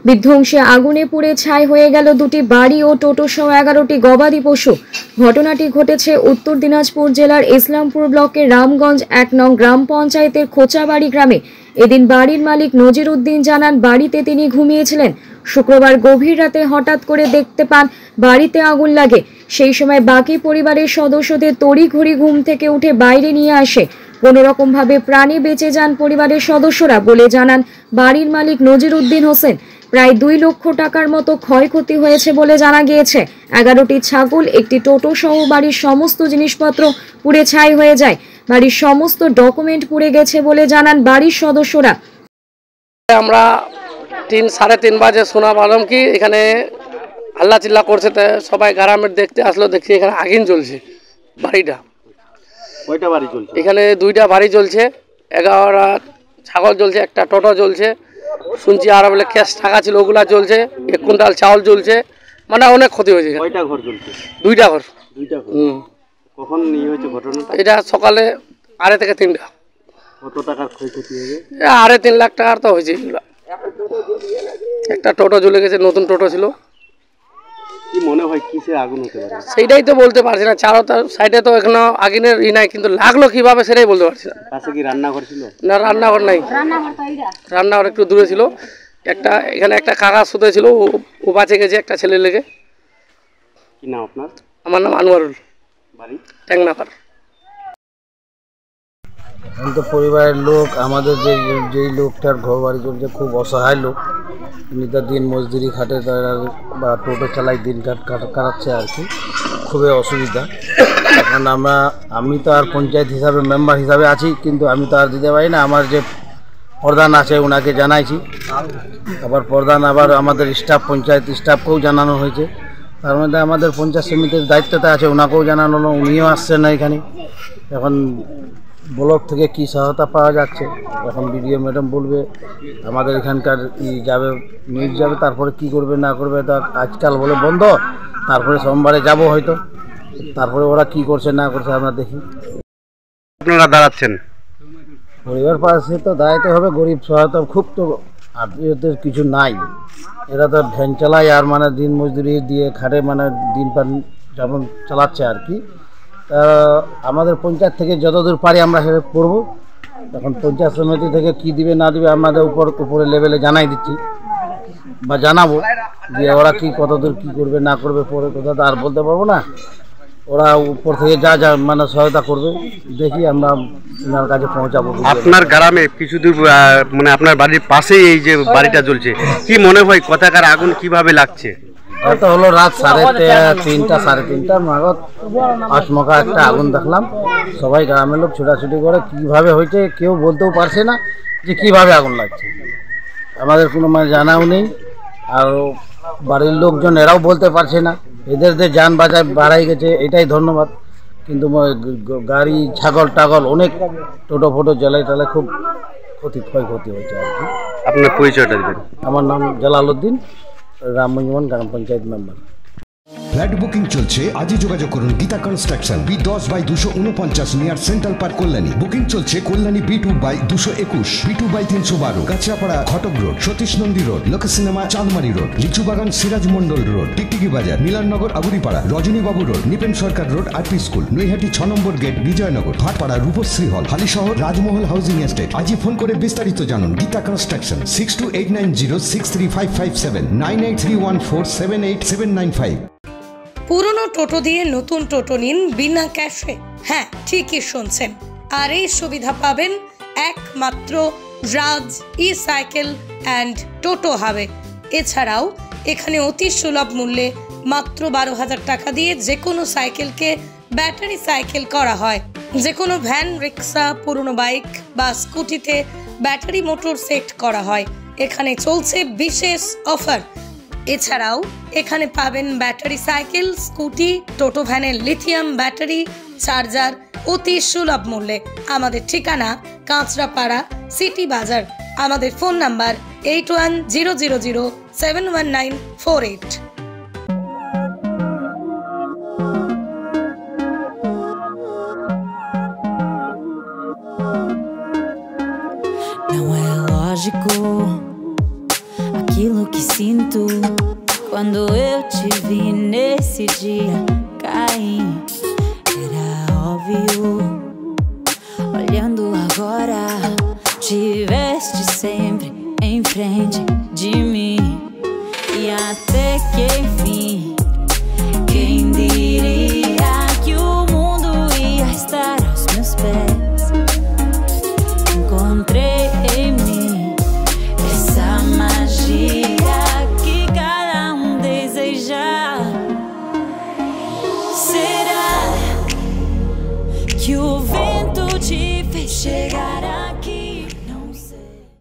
বিধ্বংসী আগুনে পুড়ে ছাই হয়ে গেল দুটি বাড়ি ও টোটো সহ 11টি গবাদি পশু। ঘটনাটি ঘটেছে উত্তর দিনাজপুর জেলার ইসলামপুর ব্লকের রামগঞ্জ 1 নং গ্রাম পঞ্চায়েতের খোঁচাবাড়ি গ্রামে। এদিন বাড়ির মালিক নজির উদ্দিন জানান, বাড়িতে তিনি ঘুমিয়েছিলেন। শুক্রবার গভীর রাতে হঠাৎ করে দেখতে পান বাড়িতে আগুন লাগে। সেই সময় বাকি পরিবারের সদস্যদের তড়িঘড়ি ঘুম থেকে উঠে বাইরে নিয়ে আসে। কোনো রকম ভাবে প্রাণে বেঁচে যান পরিবারের সদস্যরা বলে জানান বাড়ির মালিক নজির উদ্দিন হোসেন। প্রায় 2 লক্ষ টাকার মতো ক্ষয়ক্ষতি হয়েছে বলে জানা গিয়েছে। 11টি ছাগল, একটি টোটো সহ বাড়ির সমস্ত জিনিসপত্র পুড়ে ছাই হয়ে যায়। বাড়ির সমস্ত ডকুমেন্ট পুড়ে গেছে বলে জানান বাড়ির সদস্যরা। আমরা 3-3:30 বাজে শোনা পেলাম কি এখানে হাল্লা চিল্লা করছে, সবাই গ্রামের দেখতে আসলো। দেখি এখানে আগুন জ্বলছে। বাড়িটা কয়টা বাড়ি জ্বলছে? এখানে 2টা বাড়ি জ্বলছে, 11টা ছাগল জ্বলছে, একটা টোটো জ্বলছে। শুনছি আর বলে ক্যাশ টাকা ছিল ওগুলা জ্বলছে, 1 কুইন্টাল চাউল জ্বলছে। মানে অনেক ক্ষতি হয়েছে। কয়টা ঘর জ্বলছে? 2টা ঘর। 2টা ঘর। কখন নিয়ে হয়েছে ঘটনাটা? এটা সকালে 2:30 থেকে 3টা। কত টাকার ক্ষয়ক্ষতি হয়েছে? 2.5-3 লাখ টাকার তো হয়েছে। একটা টোটো জ্বলে গেছে, নতুন টোটো ছিল। কি মনে হয় কিসে আগুন হতে পারে? সেইটাই তো বলতে পারছি না। চারোটার সাইডে তো এখনো আগুনের নাই, কিন্তু লাগলো কিভাবে সেটাই বলতে পারছি না। পাশে কি রান্নাঘর ছিল? না, রান্নাঘর নাই। রান্নাঘর একটু দূরে ছিল। এখানে একটা কাকা শুতে ছিল, ও বাঁচে গেছে একটা ছেলে লেগে। কি নাম আপনার? আমার নাম আনোয়ারুল, বাড়ি ট্যাংনাপাড়। তো পরিবারের লোক, আমাদের যেই লোকটার ঘর বাড়ি চলছে, খুব অসহায় লোক। উনি তার দিন মজদুরি খাটে বা টোটো চালাই, দিন কাটাচ্ছে আর কি। খুবই অসুবিধা। এখন আমি তো আর পঞ্চায়েত হিসাবে মেম্বার হিসাবে আছি, কিন্তু আমি তো আর দিতে পারি না। আমার যে প্রধান আছে ওনাকে জানাইছি, আবার প্রধান আবার আমাদের স্টাফ, পঞ্চায়েত স্টাফকেও জানানো হয়েছে। তার মধ্যে আমাদের পঞ্চায়েত সমিতির দায়িত্বতে আছে, ওনাকেও জানানো হলো, উনিও আসছেন না এখানে। এখন ব্লক থেকে কি সহায়তা পাওয়া যাচ্ছে, এখন বিডিও ম্যাডাম বলবে, আমাদের এখানকার যাবে, নিউজ যাবে, তারপরে কি করবে না করবে। তা আজকাল বলে বন্ধ, তারপরে সোমবারে যাব হয়তো, তারপরে ওরা কি করছে না করছে আমরা দেখি। আপনারা দাঁড়াচ্ছেন পরিবার পাশে তো দাঁড়াইতে হবে। গরিব সহায়তা খুব, তো আত্মীয়দের কিছু নাই। এরা তো ভ্যান চালায় আর মানে দিন মজদুরি দিয়ে খাটে, মানে দিন পান যেমন চালাচ্ছে আর কি। তা আমাদের পঞ্চায়েত থেকে যতদূর পারি আমরা সেটা করবো। এখন পঞ্চায়েত সমিতি থেকে কি দিবে না দিবে আমাদের উপরে লেভেলে জানাই দিচ্ছি বা জানাবো, দিয়ে ওরা কি কতদূর কি করবে না করবে পরে কথা তো আর বলতে পারবো না। ওরা উপর থেকে যা মানে সহায়তা করবে, দেখি আমরা ওনার কাছে পৌঁছাবো। আপনার গ্রামে কিছু দূর মানে আপনার বাড়ির পাশেই এই যে বাড়িটা জ্বলছে, কি মনে হয় কথাকার আগুন কিভাবে লাগছে? এটা হলো রাত 3:30 নাগাদ আচমকা একটা আগুন দেখলাম। সবাই গ্রামের লোক ছোটাছুটি করে, কিভাবে হয়েছে কেউ বলতেও পারছে না যে কিভাবে আগুন লাগছে। আমাদের কোনো মানে জানাও নেই, আর বাড়ির লোকজন এরাও বলতে পারছে না। এদের যান বাড়াই গেছে, এটাই ধন্যবাদ। কিন্তু গাড়ি, ছাগল টাগল অনেক, টোটো ফোটো জ্বালাই টালাই খুব ক্ষয়ক্ষতি হয়েছে আর কি। আপনার পরিচয়টা দেবেন? আমার নাম জালাল উদ্দিন, রামগঞ্জ গ্রাম পঞ্চায়েত মেম্বার। ফ্ল্যাট বুকিং চলছে, আজই যোগাযোগ করুন Gita construction, B10/249 near central park, Kalyani. Booking চলছে কল্যাণী B2/221, B2/312, কাঁচরাপাড়া ঘটক রোড, সতীশ নন্দী রোড, লোক সিনেমা চাঁদমারি রোড, লিচুবাগান সিরাজ মন্ডল রোড, টিকটিকি বাজার, মিলননগর আগুরিপাড়া, রজনীবাবু রোড, নিপেন সরকার রোড, আরপি স্কুল, নৈহাটি 6 নম্বর গেট, বিজয়নগর, ভাটপাড়া রূপশ্রী হল, হালিশহর রাজমহল হাউজিং এস্টেট। আজই ফোন করে বিস্তারিত জানুন। গীতা কনস্ট্রাকশন 6289063557, 9831478795। পুরনো টোটো দিয়ে নতুন টোটো নিন বিনা ক্যাশে। হ্যাঁ, ঠিকই শুনছেন। আর এই সুবিধা পাবেন একমাত্র রাজ ই-সাইকেল অ্যান্ড টোটো হাবে। এছাড়াও এখানে অতি সুলভ মূল্যে মাত্র 12,000 টাকা দিয়ে যে কোনো সাইকেলকে ব্যাটারি সাইকেল করা হয়। যে কোনো ভ্যান, রিক্সা, পুরনো বাইক বা স্কুটিতে ব্যাটারি মোটর সেট করা হয়। এখানে চলছে বিশেষ অফার। এছাড়াও এখানে পাবেন ব্যাটারি সাইকেল, স্কুটি, টোটো ভ্যানের লিথিয়াম ব্যাটারি, চার্জার অতি সুলভ মূল্যে। আমাদের ঠিকানা কাঁচরাপাড়া সিটি বাজার। আমাদের phone number 8100071948। Não é lógico aquilo que sinto quando eu te vi nesse dia cair. Era óbvio. Olhando agora, tiveste sempre em frente de mim. E até que enfim